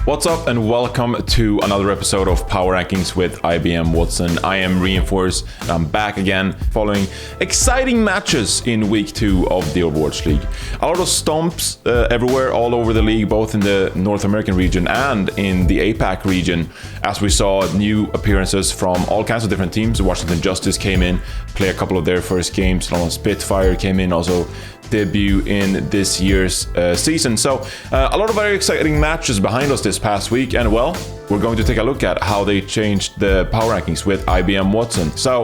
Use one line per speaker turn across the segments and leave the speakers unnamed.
What's up and welcome to another episode of Power Rankings with IBM Watson. I am Reinforce and I'm back again following exciting matches in week 2 of the Overwatch League. A lot of stomps everywhere all over the league, both in the North American region and in the APAC region, as we saw new appearances from all kinds of different teams. Washington Justice came in, play a couple of their first games. Spitfire came in, also debut in this year's season. So a lot of very exciting matches behind us this past week, and well, we're going to take a look at how they changed the power rankings with IBM Watson. So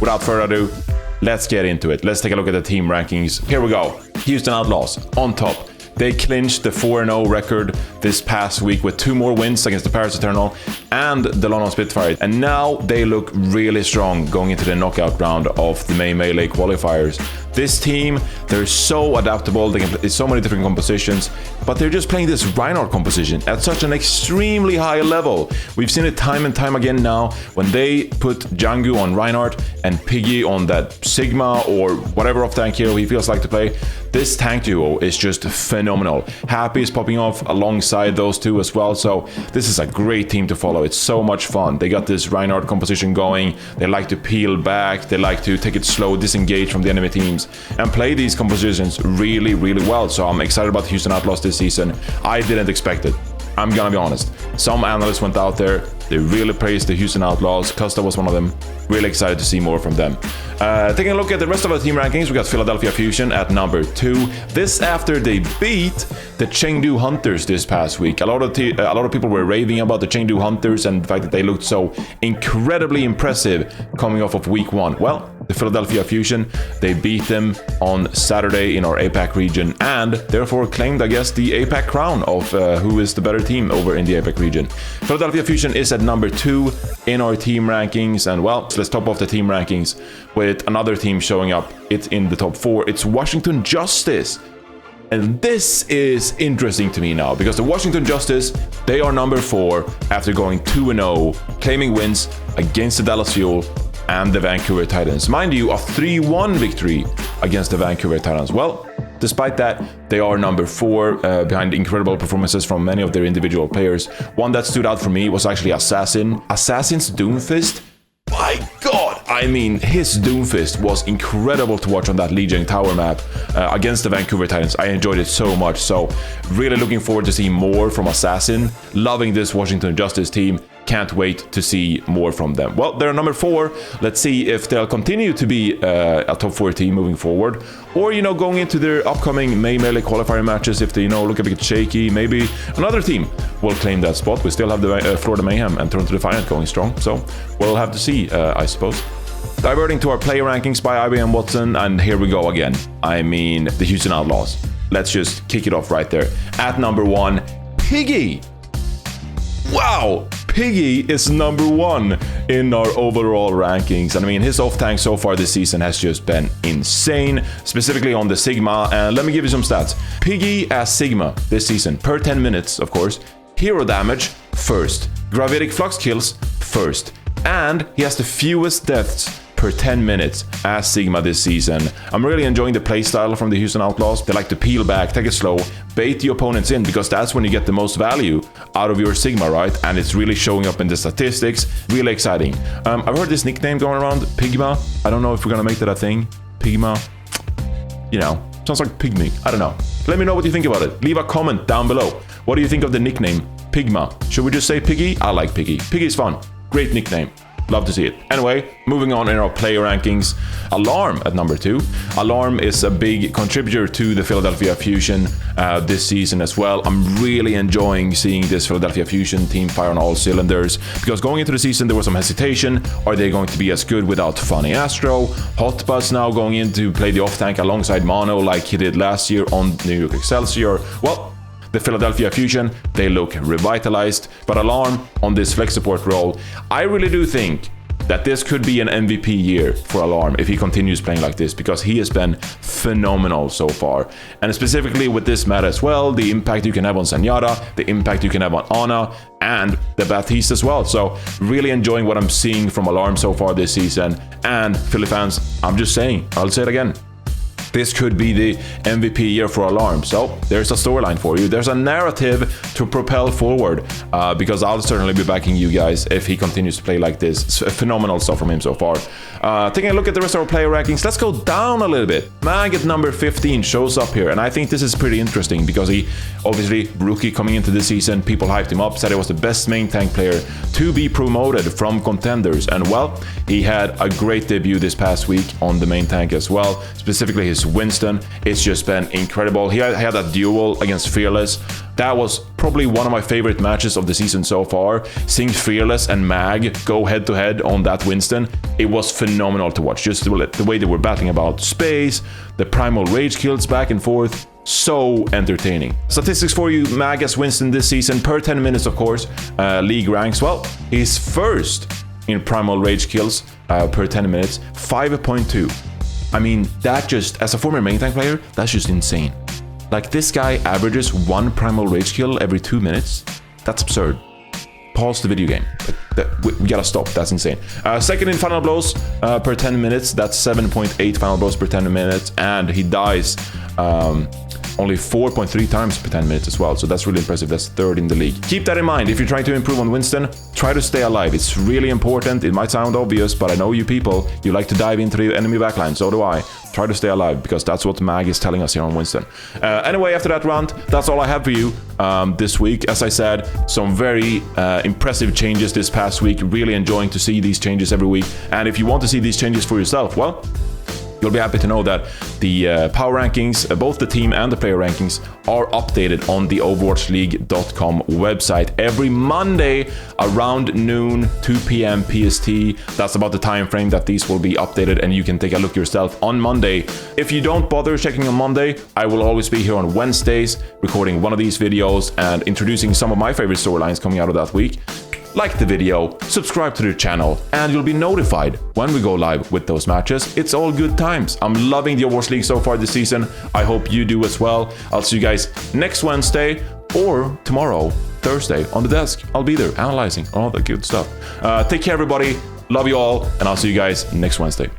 without further ado, let's get into it. Let's take a look at the team rankings. Here we go. Houston Outlaws on top. They clinched the 4-0 record this past week with 2 more wins against the Paris Eternal and the London Spitfire. And now they look really strong going into the knockout round of the May Melee qualifiers. This team, they're so adaptable, they can play so many different compositions, but they're just playing this Reinhardt composition at such an extremely high level. We've seen it time and time again now, when they put Django on Reinhardt and Piggy on that Sigma or whatever off-tank hero he feels like to play. This tank duo is just phenomenal. Happy is popping off alongside those two as well, so this is a great team to follow. It's so much fun. They got this Reinhardt composition going, they like to peel back, they like to take it slow, disengage from the enemy teams, and play these compositions really, really well. So I'm excited about Houston Outlaws this season. I didn't expect it. I'm gonna be honest. Some analysts went out there, they really praised the Houston Outlaws. Costa was one of them. Really excited to see more from them. Taking a look at the rest of our team rankings, we got Philadelphia Fusion at number 2. This after they beat the Chengdu Hunters this past week. A lot of people were raving about the Chengdu Hunters and the fact that they looked so incredibly impressive coming off of week 1. Well, the Philadelphia Fusion, they beat them on Saturday in our APAC region and therefore claimed, I guess, the APAC crown of who is the better team over in the APAC region. Philadelphia Fusion is at number 2 in our team rankings, and well, let's top off the team rankings with another team showing up. It's in the top 4. It's Washington Justice. And this is interesting to me now, because the Washington Justice, they are number 4 after going 2-0, claiming wins against the Dallas Fuel and the Vancouver Titans. Mind you, a 3-1 victory against the Vancouver Titans. Well, despite that, they are number 4 behind incredible performances from many of their individual players. One that stood out for me was actually Assassin. Assassin's Doomfist, my god! I mean, his Doomfist was incredible to watch on that Legion Tower map against the Vancouver Titans. I enjoyed it so much, so really looking forward to seeing more from Assassin. Loving this Washington Justice team. Can't wait to see more from them. Well, they're number 4. Let's see if they'll continue to be a top 4 team moving forward, or going into their upcoming May Melee qualifier matches. If they look a bit shaky, maybe another team will claim that spot. We still have the Florida Mayhem and Toronto Defiant going strong, so we'll have to see, I suppose. Diverting to our player rankings by IBM Watson, and here we go again. I mean, the Houston Outlaws. Let's just kick it off right there. At number 1, Piggy. Wow, Piggy is number 1 in our overall rankings. And I mean, his off-tank so far this season has just been insane, specifically on the Sigma. And let me give you some stats. Piggy as Sigma this season, per 10 minutes, of course. Hero damage, first. Gravitic flux kills, first. And he has the fewest deaths per 10 minutes as Sigma this season. I'm really enjoying the playstyle from the Houston Outlaws. They like to peel back, take it slow, bait the opponents in, because that's when you get the most value out of your Sigma, right? And it's really showing up in the statistics. Really exciting. I've heard this nickname going around, Pigma. I don't know if we're gonna make that a thing. Pigma. Sounds like Pygmy. I don't know. Let me know what you think about it. Leave a comment down below. What do you think of the nickname Pigma? Should we just say Piggy? I like Piggy. Piggy's fun. Great nickname. Love to see it. Anyway, moving on in our player rankings, Alarm at number 2. Alarm is a big contributor to the Philadelphia Fusion this season as well. I'm really enjoying seeing this Philadelphia Fusion team fire on all cylinders, because going into the season there was some hesitation. Are they going to be as good without Funny Astro? Hotbuzz now going in to play the off-tank alongside Mono like he did last year on the York Excelsior. Well, the Philadelphia Fusion, they look revitalized, but Alarm on this flex support role, I really do think that this could be an MVP year for Alarm if he continues playing like this, because he has been phenomenal so far. And specifically with this meta as well, the impact you can have on Zenyatta, the impact you can have on Ana, and the Baptiste as well. So really enjoying what I'm seeing from Alarm so far this season. And Philly fans, I'm just saying, I'll say it again, this could be the MVP year for Alarm. So there's a storyline for you. There's a narrative to propel forward, because I'll certainly be backing you guys if he continues to play like this. It's phenomenal stuff from him so far. Taking a look at the rest of our player rankings, let's go down a little bit. Mag at number 15 shows up here, and I think this is pretty interesting because he, obviously, rookie coming into the season, people hyped him up, said he was the best main tank player to be promoted from contenders, and well, he had a great debut this past week on the main tank as well, specifically his Winston. It's just been incredible. He had that duel against Fearless. That was probably one of my favorite matches of the season so far. Seeing Fearless and Mag go head to head on that Winston, it was phenomenal to watch. Just the way they were battling about space, the primal rage kills back and forth. So entertaining. Statistics for you, Mag as Winston this season per 10 minutes, of course. League ranks, well, he's first in primal rage kills per 10 minutes, 5.2. I mean, that just, as a former main tank player, that's just insane. Like, this guy averages 1 primal rage kill every 2 minutes. That's absurd. Pause the video game. We gotta stop. That's insane. Second in final blows per 10 minutes. That's 7.8 final blows per 10 minutes. And he dies only 4.3 times per 10 minutes as well. So that's really impressive. That's third in the league. Keep that in mind. If you're trying to improve on Winston, try to stay alive. It's really important. It might sound obvious, but I know you people, you like to dive into the enemy backline. So do I. Try to stay alive, because that's what Mag is telling us here on Winston. Anyway, after that rant, that's all I have for you this week. As I said, some very impressive changes this past week. Really enjoying to see these changes every week. And if you want to see these changes for yourself, well, you'll be happy to know that the power rankings, both the team and the player rankings, are updated on the OverwatchLeague.com website every Monday around noon, 2 p.m. PST. That's about the time frame that these will be updated, and you can take a look yourself on Monday. If you don't bother checking on Monday, I will always be here on Wednesdays recording one of these videos and introducing some of my favorite storylines coming out of that week. Like the video, subscribe to the channel, and you'll be notified when we go live with those matches. It's all good times. I'm loving the Overwatch League so far this season. I hope you do as well. I'll see you guys next Wednesday or tomorrow, Thursday, on the desk. I'll be there analyzing all the good stuff. Take care, everybody. Love you all, and I'll see you guys next Wednesday.